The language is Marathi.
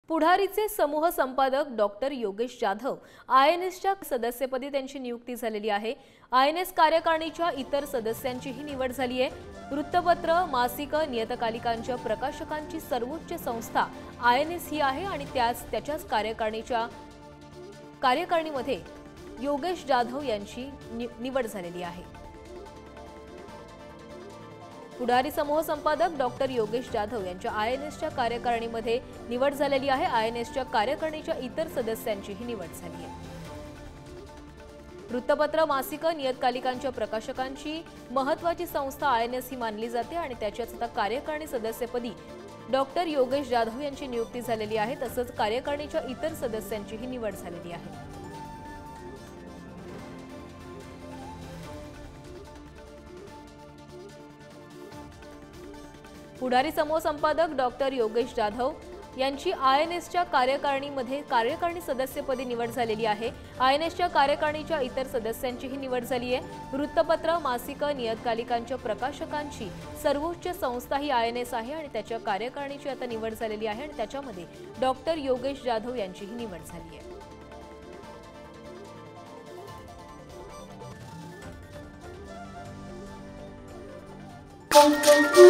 पुढारीचे समूह संपादक डॉक्टर योगेश जाधव आयएनएसच्या सदस्यपदी त्यांची नियुक्ती झालेली आहे। आयएनएस कार्यकारिणीच्या इतर सदस्यांचीही निवड झाली आहे। वृत्तपत्र, मासिक, नियतकालिकांच्या प्रकाशकांची सर्वोच्च संस्था आयएनएस ही आहे आणि त्याच्याच कार्यकारिणीमध्ये योगेश जाधव यांची निवड झालेली आहे। पुढारी समूह संपादक डॉक्टर योगेश जाधव यांच्या आयएनएसच्या कार्यकारिणीमध्ये निवड झालेली आहे। आयएनएसच्या कार्यकारिणीच्या इतर सदस्यांचीही निवड झाली आहे। वृत्तपत्र, मासिक, नियतकालिकांच्या प्रकाशकांची महत्त्वाची संस्था आयएनएस ही मानली जाते आणि त्याच्याच आता कार्यकारिणी सदस्यपदी डॉक्टर योगेश जाधव यांची नियुक्ती झालेली आहे। तसंच कार्यकारिणीच्या इतर सदस्यांचीही निवड झालेली आहे। पुढारी समूह संपादक डॉक्टर योगेश जाधव यांची आयएनएसच्या कार्यकारिणी सदस्यपदी निवड झालेली आहे। आयएनएसच्या कार्यकारिणीच्या इतर सदस्यांचीही निवड झाली आहे। वृत्तपत्र, मासिक, नियतकालिकांच्या प्रकाशकांची सर्वोच्च संस्था ही आयएनएस आहे आणि त्याच्या कार्यकारिणीची आता निवड झालेली आहे आणि त्याच्यामध्ये डॉक्टर योगेश जाधव यांचीही निवड झाली आहे। Thank you.